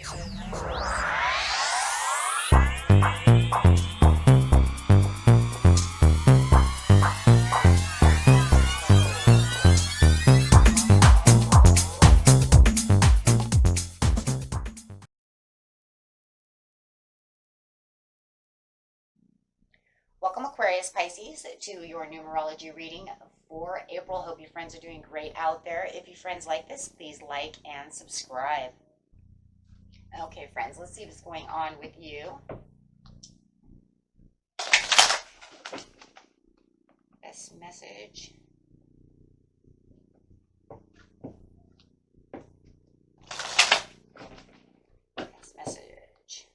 Welcome, Aquarius, Pisces, to your numerology reading for April. Hope you friends are doing great out there. If you friends like this, please like and subscribe. Okay, friends, let's see what's going on with you. Best message. Best message.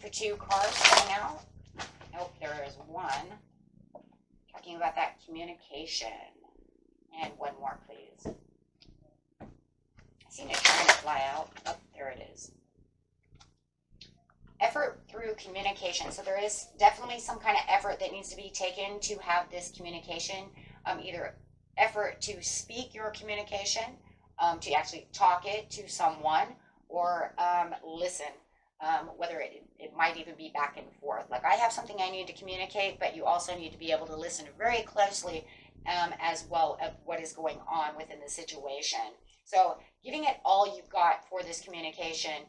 For two cards coming out. Oh, there is one. Talking about that communication. And one more, please. I seen it trying to fly out. Oh, there it is. Effort through communication. So there is definitely some kind of effort that needs to be taken to have this communication. Either effort to speak your communication, to actually talk it to someone, or listen. Whether it might even be back and forth. Like, I have something I need to communicate, but you also need to be able to listen very closely as well of what is going on within the situation. So giving it all you've got for this communication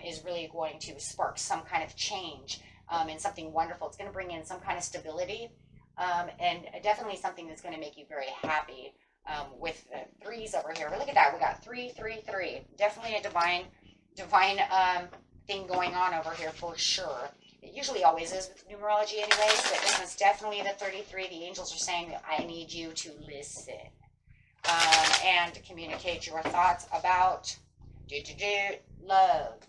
is really going to spark some kind of change and something wonderful. It's going to bring in some kind of stability and definitely something that's going to make you very happy with the threes over here. But look at that. We got 3, 3, 3. Definitely a divine thing going on over here for sure. It usually always is with numerology anyways, but this one's definitely the 33. The angels are saying, I need you to listen and communicate your thoughts about love.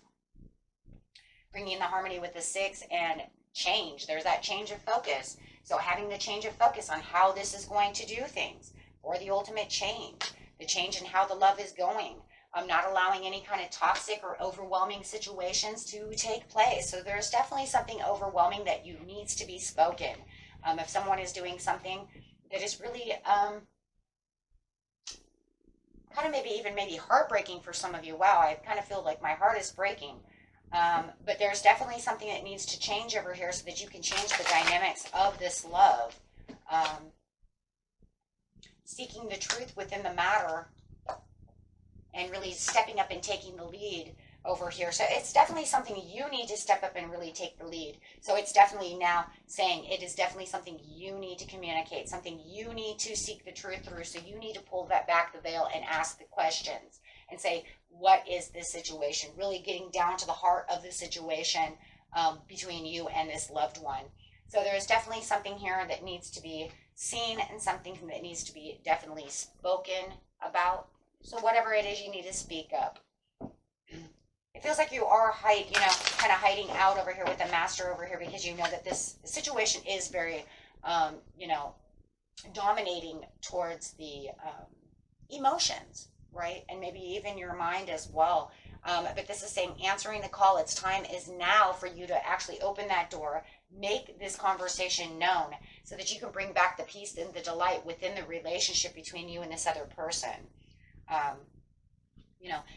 Bringing the harmony with the 6 and change. There's that change of focus. So having the change of focus on how this is going to do things for the ultimate change. The change in how the love is going. I'm not allowing any kind of toxic or overwhelming situations to take place. So there's definitely something overwhelming that needs to be spoken. If someone is doing something that is really kind of maybe heartbreaking for some of you. Wow, I kind of feel like my heart is breaking. But there's definitely something that needs to change over here so that you can change the dynamics of this love. Seeking the truth within the matter. And really stepping up and taking the lead over here. So it's definitely something you need to step up and really take the lead. So it's definitely now saying it is definitely something you need to communicate, something you need to seek the truth through. So you need to pull that back the veil and ask the questions and say, what is this situation? Really getting down to the heart of the situation between you and this loved one. So there's definitely something here that needs to be seen and something that needs to be definitely spoken about. So whatever it is, you need to speak up. It feels like you are kind of hiding out over here with the master over here because you know that this situation is very, dominating towards the emotions, right? And maybe even your mind as well. But this is saying answering the call. It's time is now for you to actually open that door, make this conversation known so that you can bring back the peace and the delight within the relationship between you and this other person.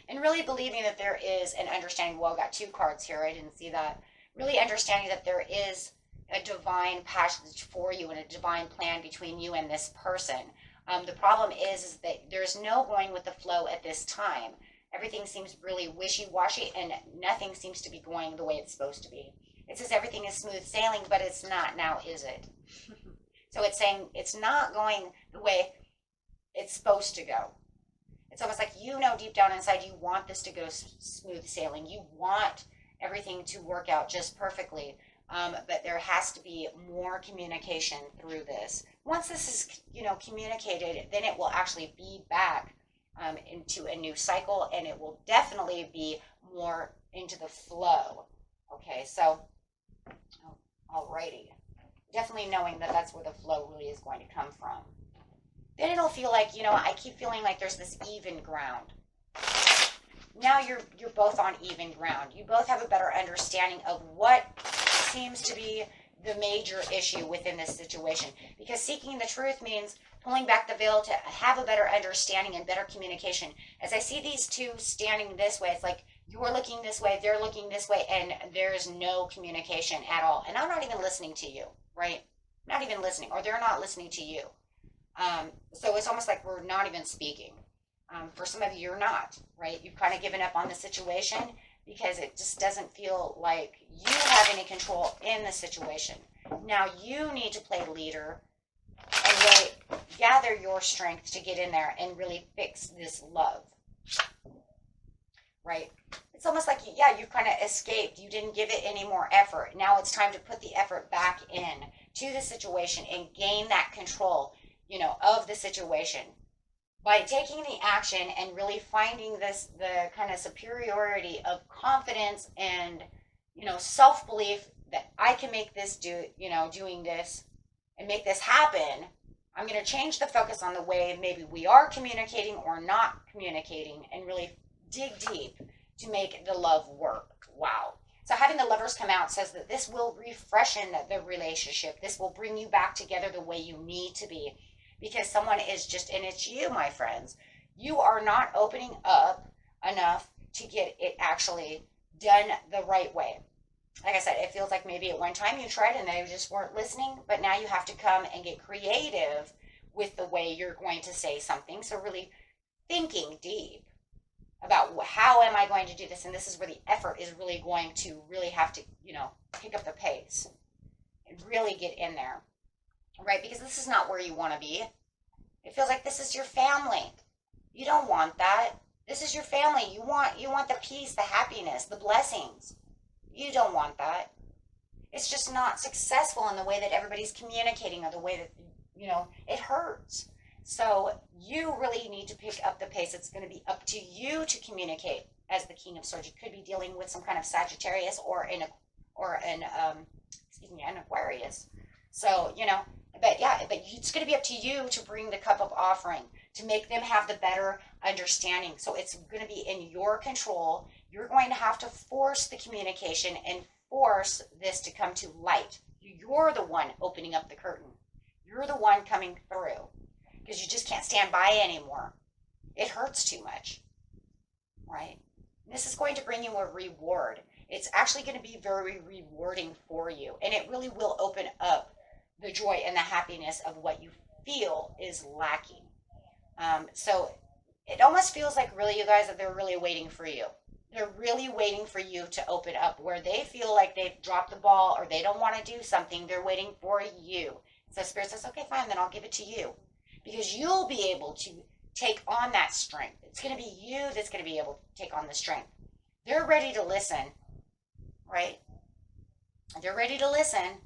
And really believing that there is an understanding. Well, I got 2 cards here. I didn't see that. Really understanding that there is a divine passage for you and a divine plan between you and this person. The problem is that there's no going with the flow at this time. Everything seems really wishy-washy and nothing seems to be going the way it's supposed to be. It says everything is smooth sailing, but it's not now, is it? So it's saying it's not going the way it's supposed to go. It's almost like deep down inside you want this to go smooth sailing. You want everything to work out just perfectly. But there has to be more communication through this. Once this is, communicated, then it will actually be back into a new cycle, and it will definitely be more into the flow. Okay, so, alrighty. Definitely knowing that that's where the flow really is going to come from. Then it'll feel like, I keep feeling like there's this even ground. Now you're both on even ground. You both have a better understanding of what seems to be the major issue within this situation. Because seeking the truth means pulling back the veil to have a better understanding and better communication. As I see these two standing this way, it's like you're looking this way, they're looking this way, and there's no communication at all. And I'm not even listening to you, right? Not even listening, or they're not listening to you. So it's almost like we're not even speaking. For some of you, you're not, right? You've kind of given up on the situation because it just doesn't feel like you have any control in the situation. Now you need to play leader and really gather your strength to get in there and really fix this love, right? It's almost like, yeah, you kind of escaped. You didn't give it any more effort. Now it's time to put the effort back in to the situation and gain that control, of the situation by taking the action and really finding the kind of superiority of confidence and, self-belief that I can make this doing this and make this happen. I'm going to change the focus on the way maybe we are communicating or not communicating and really dig deep to make the love work. Wow. So having the Lovers come out says that this will refreshen the relationship. This will bring you back together the way you need to be, because someone is just, and it's you, my friends, you are not opening up enough to get it actually done the right way. Like I said, it feels like maybe at one time you tried and they just weren't listening, but now you have to come and get creative with the way you're going to say something. So really thinking deep about how am I going to do this? And this is where the effort is really going to really have to, pick up the pace and really get in there, right? Because this is not where you want to be. It feels like this is your family. You don't want that. This is your family. You want the peace, the happiness, the blessings. You don't want that. It's just not successful in the way that everybody's communicating or the way that, it hurts. So you really need to pick up the pace. It's going to be up to you to communicate as the King of Swords. You could be dealing with some kind of Sagittarius or an Aquarius. So, but it's going to be up to you to bring the cup of offering, to make them have the better understanding. So it's going to be in your control. You're going to have to force the communication and force this to come to light. You're the one opening up the curtain. You're the one coming through, because you just can't stand by anymore. It hurts too much, right? This is going to bring you a reward. It's actually going to be very rewarding for you, and it really will open up the joy and the happiness of what you feel is lacking. So it almost feels like, really, you guys, that they're really waiting for you. They're really waiting for you to open up. Where they feel like they've dropped the ball or they don't want to do something, they're waiting for you. So Spirit says, okay, fine, then I'll give it to you, because you'll be able to take on that strength. It's going to be you that's going to be able to take on the strength. They're ready to listen, right? They're ready to listen.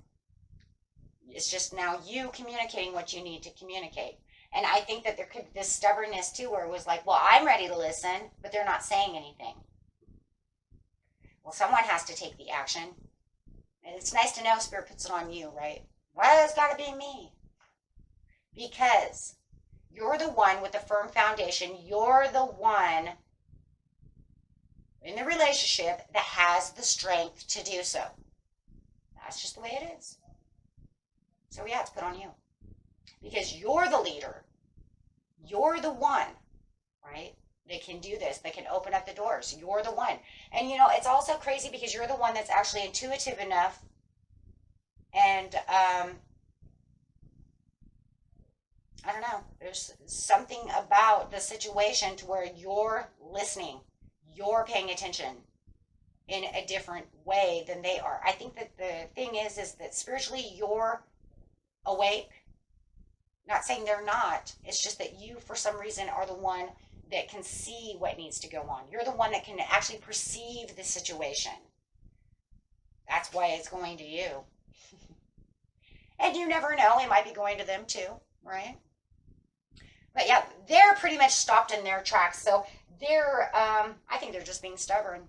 It's just now you communicating what you need to communicate. And I think that there could be this stubbornness too, where it was like, well, I'm ready to listen, but they're not saying anything. Well, someone has to take the action. And it's nice to know Spirit puts it on you, right? Why it's got to be me? Because you're the one with the firm foundation. You're the one in the relationship that has the strength to do so. That's just the way it is. So yeah, it's put on you. Because you're the leader. You're the one, right? They can do this. They can open up the doors. You're the one. And it's also crazy because you're the one that's actually intuitive enough and I don't know, there's something about the situation to where you're listening, you're paying attention in a different way than they are. I think that the thing is that spiritually you're awake. Not saying they're not. It's just that you, for some reason, are the one that can see what needs to go on. You're the one that can actually perceive the situation. That's why it's going to you. And you never know, it might be going to them too, right? But yeah, they're pretty much stopped in their tracks. So they're, I think they're just being stubborn.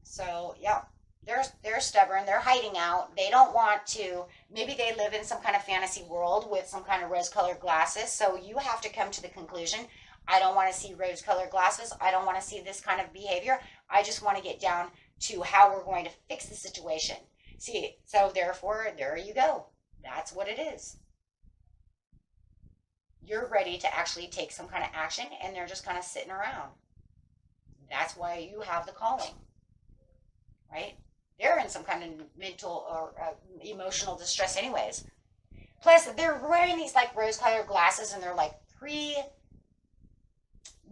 So yeah, they're stubborn. They're hiding out. They don't want to, maybe they live in some kind of fantasy world with some kind of rose-colored glasses. So you have to come to the conclusion, I don't want to see rose-colored glasses. I don't want to see this kind of behavior. I just want to get down to how we're going to fix the situation. See, so therefore, there you go. That's what it is. you're ready to actually take some kind of action, and they're just kind of sitting around. That's why you have the calling, right? They're in some kind of mental or emotional distress anyways. Plus, they're wearing these like rose-colored glasses, and they're like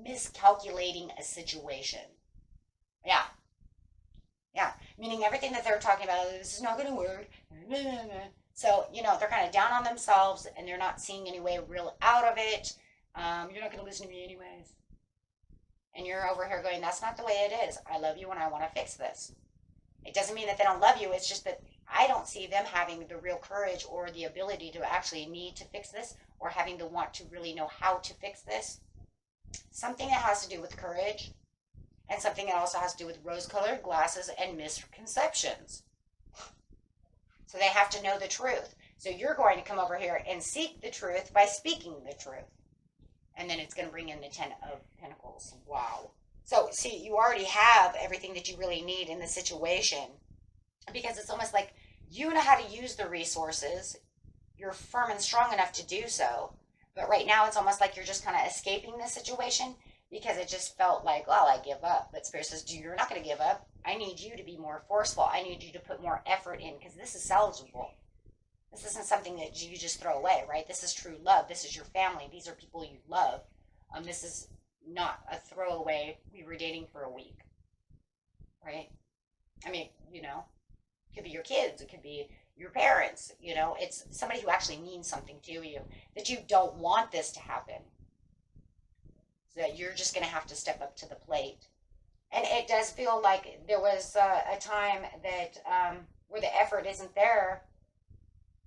miscalculating a situation. Yeah, yeah. Meaning everything that they're talking about, this is not going to work. So, they're kind of down on themselves, and they're not seeing any way real out of it. You're not going to listen to me anyways. And you're over here going, that's not the way it is. I love you and I want to fix this. It doesn't mean that they don't love you. It's just that I don't see them having the real courage or the ability to actually need to fix this, or having the want to really know how to fix this. Something that has to do with courage, and something that also has to do with rose-colored glasses and misconceptions. So they have to know the truth. So you're going to come over here and seek the truth by speaking the truth. And then it's going to bring in the 10 of Pentacles. Wow. So, see, you already have everything that you really need in the situation, because it's almost like you know how to use the resources. You're firm and strong enough to do so. But right now, it's almost like you're just kind of escaping the situation, because it just felt like, well, I give up. But Spirit says, you're not going to give up. I need you to be more forceful. I need you to put more effort in, because this is salvageable. This isn't something that you just throw away, right? This is true love. This is your family. These are people you love. This is not a throwaway, we were dating for a week, right? I mean, it could be your kids. It could be your parents. It's somebody who actually means something to you, that you don't want this to happen. So that you're just going to have to step up to the plate. And it does feel like there was a time that where the effort isn't there.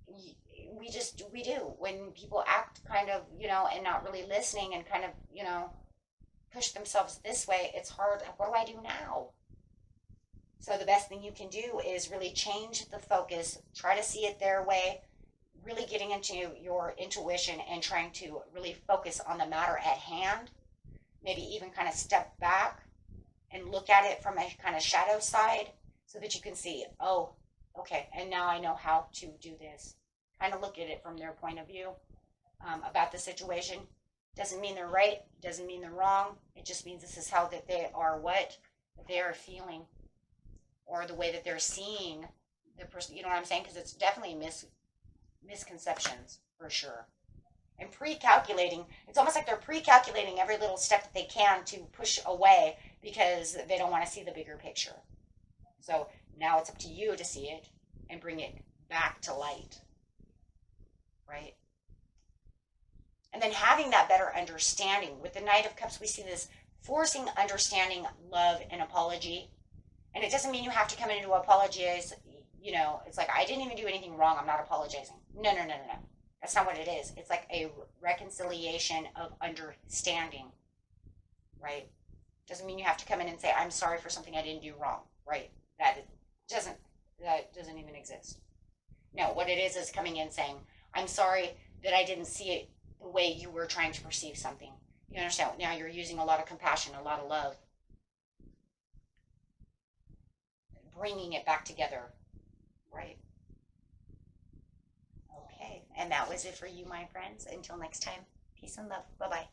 We do. When people act kind of, and not really listening, and kind of, push themselves this way, it's hard. What do I do now? So the best thing you can do is really change the focus, try to see it their way, really getting into your intuition and trying to really focus on the matter at hand. Maybe even kind of step back and look at it from a kind of shadow side, so that you can see, oh, okay, and now I know how to do this. Kind of look at it from their point of view about the situation. Doesn't mean they're right. Doesn't mean they're wrong. It just means this is how that they are, what they are feeling, or the way that they're seeing the person. You know what I'm saying? Because it's definitely misconceptions for sure. And pre-calculating. It's almost like they're pre-calculating every little step that they can to push away, because they don't want to see the bigger picture. So now it's up to you to see it and bring it back to light. Right? And then having that better understanding. With the Knight of Cups, we see this forcing understanding, love, and apology. And it doesn't mean you have to come in to apologize. It's like, I didn't even do anything wrong, I'm not apologizing. No. That's not what it is. It's like a reconciliation of understanding. Right? Doesn't mean you have to come in and say, I'm sorry for something I didn't do wrong. Right? That doesn't even exist. No, what it is coming in saying, I'm sorry that I didn't see it the way you were trying to perceive something. You understand? Now you're using a lot of compassion, a lot of love. Bringing it back together. Right? Okay. And that was it for you, my friends. Until next time, peace and love. Bye-bye.